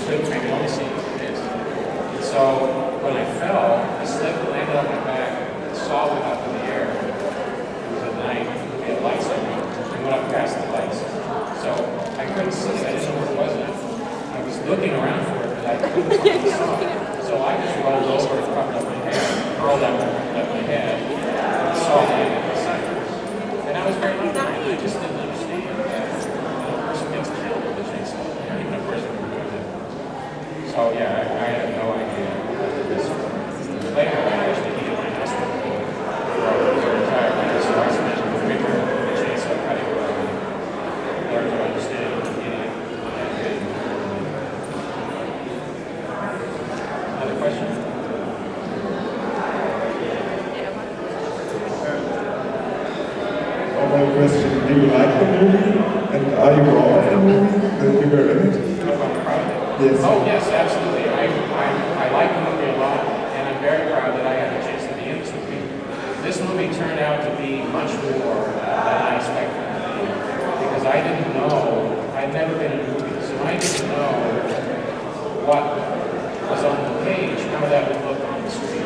I could only see this. And so when I fell, I slipped, landed on my back, and saw went up in the air. It was at night, we had lights on me, and went up past the lights. So I couldn't see it, I didn't know where it was now. I was looking around for it, but I couldn't find the saw. So I just rolled over and covered up my head, curled up my head, and saw it in the side. And I was very lucky. I just didn't understand that a person gets killed with a chainsaw. Not even a person would do that. So yeah, I had no idea what this was. Later, I actually needed my hospital for entire life. So I spent the winter with the chainsaw cutting around me. Learned to understand what the idiot had been. Another question? Another question, do you like the movie? And are you proud of the movie that you were in it? Yes. Oh yes, absolutely. I like the movie a lot, and I'm very proud that I had a chance to be in this movie. This movie turned out to be much more than I expected it to be, because I didn't know, I'd never been in a movie, so I didn't know what was on the page, how that would look on the screen.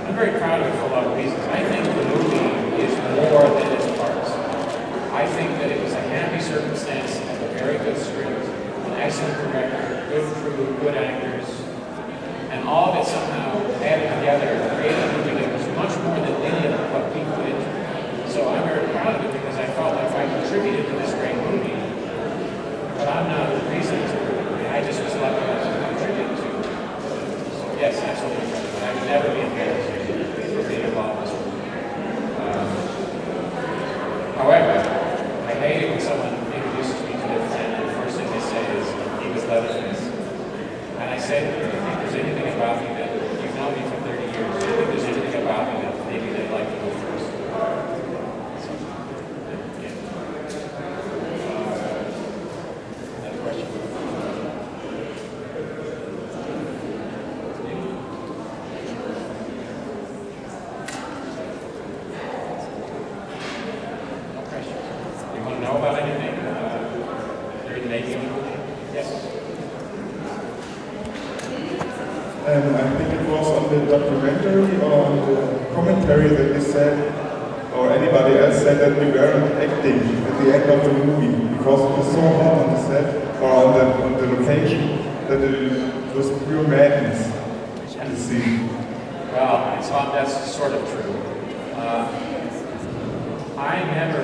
I'm very proud of it for a lot of reasons. I think the movie is more than its parts. I think that it was a happy circumstance of a very good script, an excellent director, good crew, good actors, and all of it somehow added together to create a movie that was much more than any of what people did. So I'm very proud of it because I felt like I contributed to this great movie, but I'm not the reason to it. I just was lucky enough to contribute to it. So yes, absolutely. I would never be embarrassed for being involved in this movie. However, I hate it when someone introduces me to their friend and the first thing they say is, he was leatherface. And I say, do you think there's anything about me that, you've known me for 30 years, do you think there's anything about me that maybe they'd like to go first? So, yeah. Another question? Know about anything during the making of the movie? Yes? I think it was on the documentary or on the commentary that you said, or anybody else said that we weren't acting at the end of the movie because it was so hot on the set or on the location that it was pure madness in the scene. Well, that's sort of true. I never,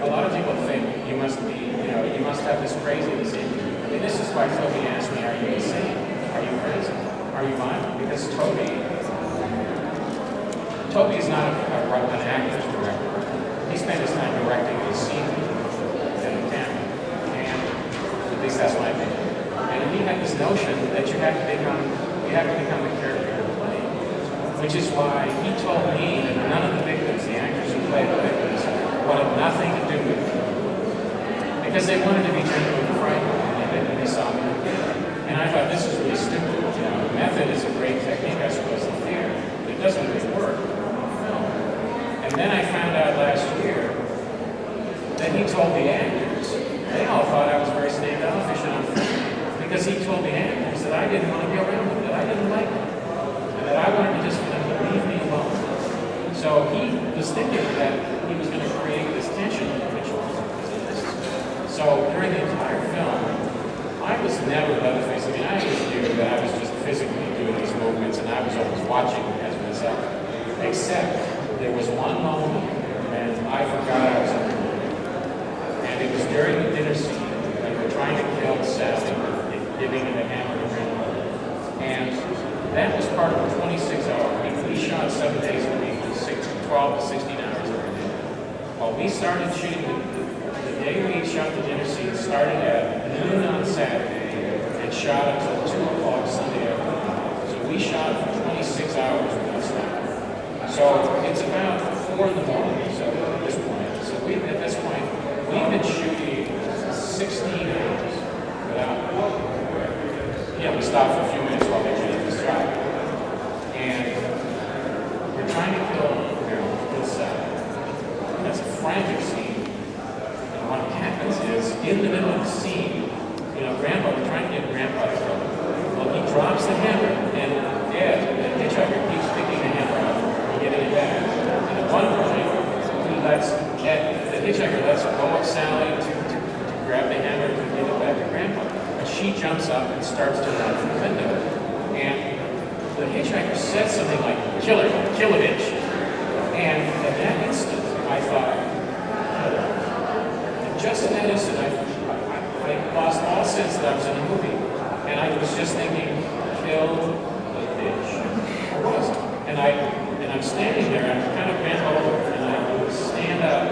a lot of people think you must be, you must have this craziness in you. I mean, this is why Toby asked me, are you insane? Are you crazy? Are you violent? Because Toby is not an actor's director. He spent his time directing the scene and the camera. And at least that's my opinion. And he had this notion that you have to become the character you're playing. Which is why he told me that none of the victims, the actors who played the victims, wanted nothing to do with it. Because they wanted to be genuinely frightened when they saw me. And I thought, this is really stupid. Method is a great technique, I suppose, in theater, but it doesn't really work on film. And then I found out last year that he told the actors, they all thought I was very standoffish and unfriendly, because he told the actors that I didn't want to be around them, that I didn't like them, and that I wanted to just for them to leave me alone. So he was thinking that he was going to create this tension in the ritual. So during the entire film, I was never leatherface. I mean, I always knew that I was just physically doing these movements, and I was always watching as myself. Except there was one moment when I forgot I was under the movie. And it was during the dinner scene when we're trying to kill Sally, giving him a hammer to ring. And that was part of a 26-hour week. We shot 7 days a week, 12 to 16 hours every day. Well, we started shooting the day we shot the dinner scene started at noon on Saturday and shot until 2 o'clock Sunday afternoon. So we shot for 26 hours without stopping. So it's about 4 in the morning so at this point. So at this point, we've been shooting 16 hours without, we stopped for a few minutes while they changed the shot. And we're trying to kill Sally. That's a frantic scene. And what happens is, in the middle of the scene, Grandpa, we're trying to she jumps up and starts to run from the window. And the hitchhiker says something like, kill her, bitch. And at that instant, I thought, and just in that instant, I lost all sense that I was in a movie. And I was just thinking, kill the bitch. I was. And I'm standing there, and I'm kind of bent over, and I stand up,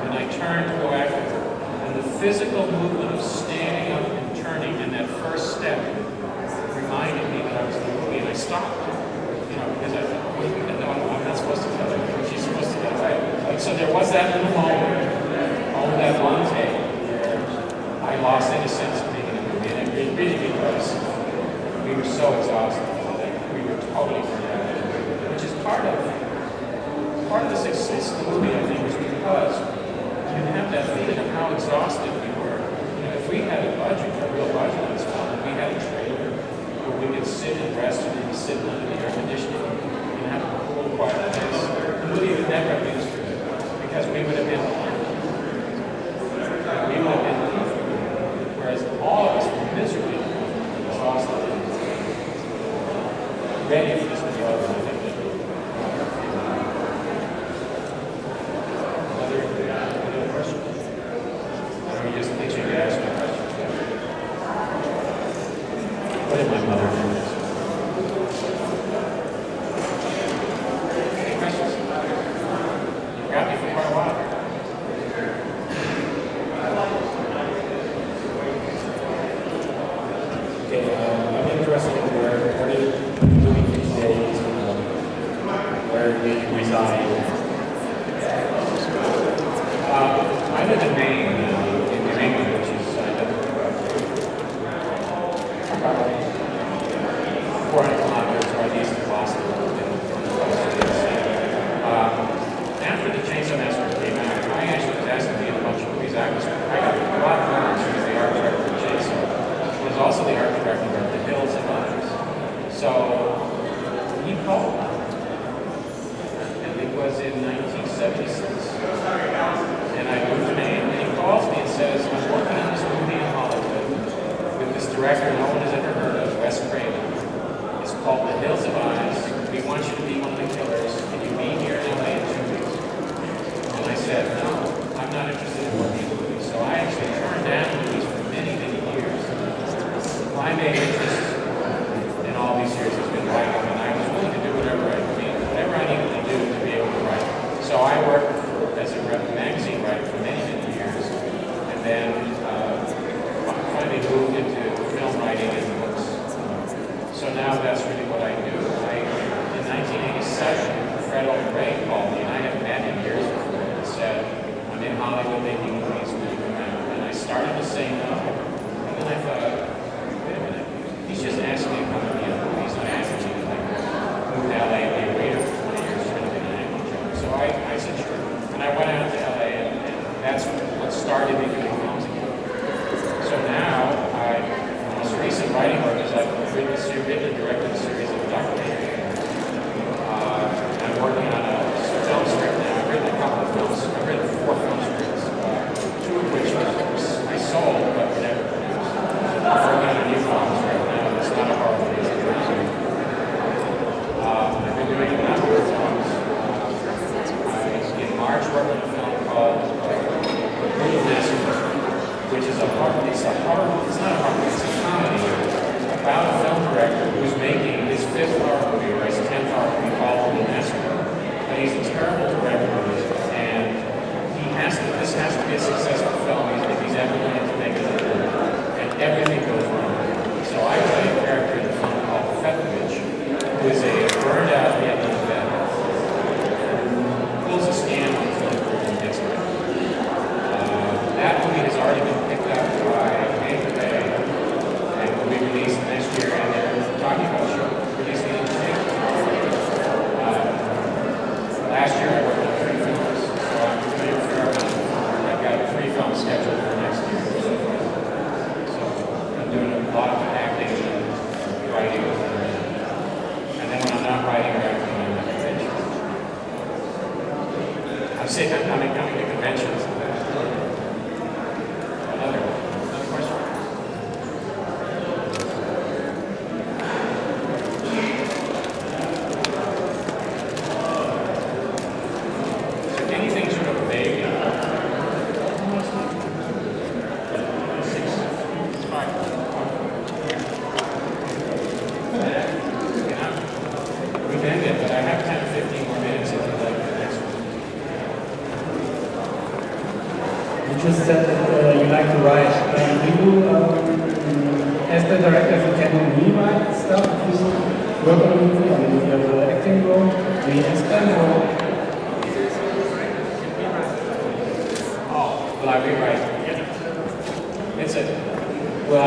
and I turn to go after her. And the physical movement of standing up and turning, and that first step, reminded me that I was in the movie, and I stopped. Because I thought, no, I'm not supposed to kill her. She's supposed to get away. So there was that little moment, on that one take, where I lost any sense of being in a movie, and it really because we were so exhausted that we were totally burned out. Which is part of the success of the movie, I think, is because you have that feeling of how exhausted we were. If we had a budget, a real budget on this film, and we had a trailer where we could sit and rest and maybe sit under the air conditioning and have a cool, quiet place, the movie would never have been as good because we would have been comfortable, whereas all of us were miserably exhausted and ready for this to be over. I think. Other questions? Or you just think you could ask me questions? What did my mother do? Any questions? You've got me for quite a while. Okay, I'm interested in what are you doing these days, where do you reside? I live in Maine, in New England, which is probably 400 kilometers northeast of Boston, on the coast of the sea. After the Chainsaw Massacre came out, I actually was asked to be in a bunch of movies. I got a lot of honors as the art director of Chainsaw. I was also the art director of The Hills and Others. So he called me, and it was in 1976. And I moved to Maine, and he calls me and says, I'm working on this movie in Hollywood with this director no one has ever heard of, Wes Craven. It's called The Hills of Eyes. We want you to be one of the killers. Can you be here in LA in 2 weeks? And I said, no, I'm not interested in working in movies. So I actually turned down movies for many, many years. My main interest in all these years has been writing, and I was willing to do whatever I needed to do to be able to write. So I worked as a magazine writer for many, many years, and then finally moved into film writing and books. So now that's really what I do. In 1987, Fred O'Gray called me, and I hadn't met him years before, and said, I'm in Hollywood making movies, will you come out? And I started to say no, and then I thought, wait a minute, he's just asking me to come and be in movies. I asked him to move to LA and be a waiter for 20 years, trying to get an acting job. So I said, sure. And I went out to LA, and that's what started me doing films again. So now, my most recent writing work is I've written and directed a series of documentaries. I'm working on a film script now. I've written a couple of films. I've written 4 film scripts, 2 of which I sold but were never produced. I'm working on a new film script now. It's not a horror movie, it's a drama. I've been doing a number of films. In March, worked on a film called Brutal Massacre, which is it's not a horror movie, it's a comedy about a film director who's making his 5th horror movie or his 10th horror movie called Brutal Massacre. But he's a terrible director, and this has to be a successful film if he's ever going to make it, and everything goes wrong. So I play a character in the film called Fetrovich, who is a burned out Vietnam vet who pulls a scam on the film crew and gets it. That movie has already been picked up by Anchor Bay and will be released next year, and they're talking about releasing it in theaters. Last year I worked on 3 films, so I'm doing a fair amount of work. I've got 3 films scheduled for next year. So just said that you like to write. Do you, as the director, you can rewrite stuff if you work on a movie? I mean, if you have the acting role, do you ask them or? Will I rewrite? It's a, do I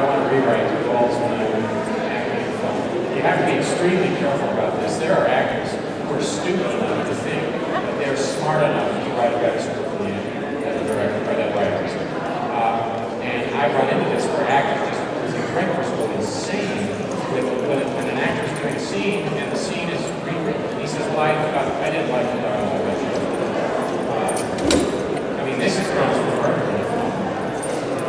want to rewrite the roles when I'm acting in film? You have to be extremely careful about this. There are actors who are stupid enough to think that they're smart enough to write a better script than the director or the writers. And I run into this where actors the directors go insane when an actor's doing a scene and the scene is rewritten. He says, well, I didn't like the dialogue. This is not for work in the film.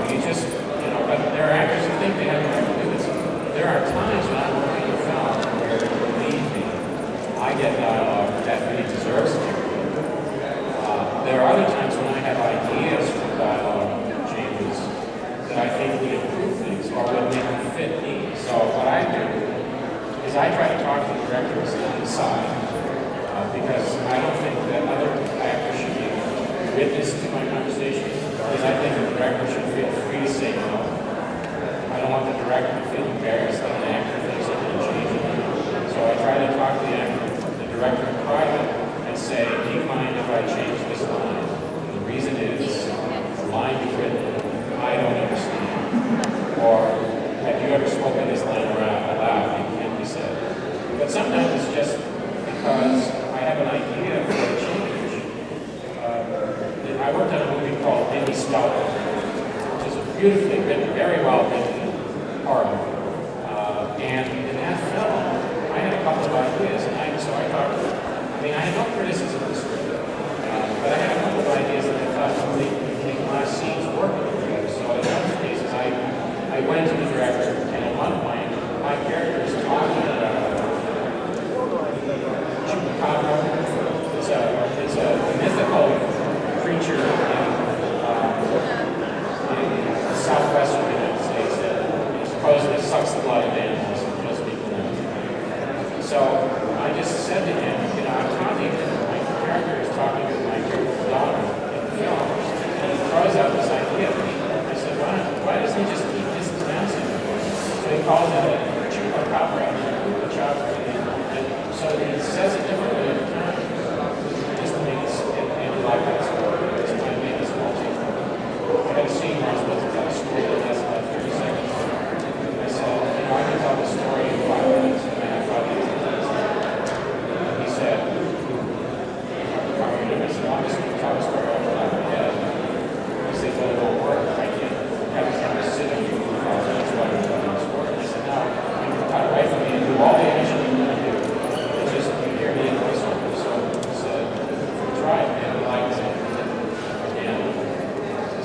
You just, but there are actors who think they have the right to do this. There are times when I'm working in a film where, believe me, I get dialogue that really deserves it. There are other times when I have ideas for dialogue changes that I think would improve things or would make them fit me. So what I do is I try to talk to the directors on the side because I don't think that other actors should be witness to my conversation because I think the director should feel free to say no. I don't want the director to feel embarrassed that an actor thinks I'm going to change it. So I try to talk to the director in private and say, do you mind if I change this line? And the reason is the line you've written, I don't understand. Or have you ever spoken this line aloud? It can't be said. But sometimes it's just because I have an idea for a change. I worked on a movie called Mindy Stellar, which is a beautifully written, very well written horror. And in that film, I had a couple of ideas, and so I thought, I had no criticism of the script, but I had a couple of ideas that I thought would make my scenes work together. So in those cases, I went to the director, and at one point, my character is talking about Chupacabra. It's a mythical creature in the southwestern United States that supposedly sucks the blood of animals and kills people now. So I just said to him, I'm talking to my character is talking to my character's daughter in the film, and he throws out this idea. I said, why doesn't he just keep mispronouncing it? So he calls it a chupacabra, a chopper, and so he says it differently every time, just to make it like that. I had a scene where I was supposed to tell a story that lasts about 30 seconds. I said, I can tell the story in 5 minutes, and I have 5 minutes to tell the story. And he said, how are you doing? I said, I'm just going to tell the story off the top of my head. He said, well, it won't work. I can't have time to sit on you for 5 minutes while you're telling the story. I said, no, you can cut away from me and do all the action you want to do. It's just you hear me in voiceover. So he said, try it, man. He liked it.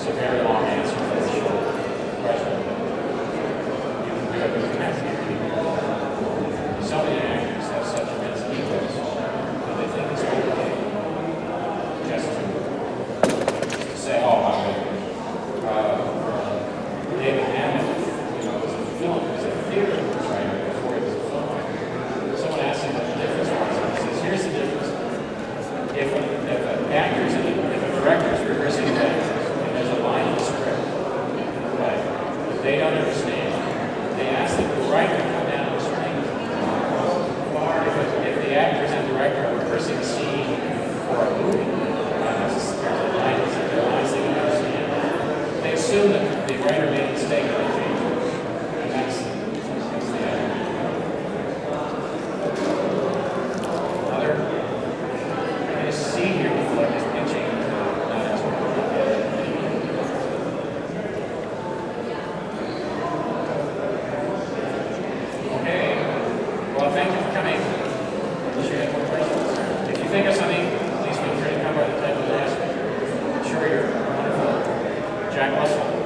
A very long answer for a short question. You can do it with connecting people. So many actors have such immense egos that they think it's okay just to say, oh, I'm good. David Hammond, was a theater writer before he was a filmmaker. Someone asked him what the difference was. He says, here's the difference. If an actor's if a director's rehearsing that, line in the script, but they don't understand. They ask the writer to come down and explain it. If the actors and director are rehearsing a scene for a movie, there's lines they don't understand. They assume that the writer made a mistake and they change it. And that's the idea. I just see here people are just pitching. Thank you for coming. Unless you have more questions. If you think of something, please feel free to come by the table and ask me. I'm sure you're wonderful. Jack Russell.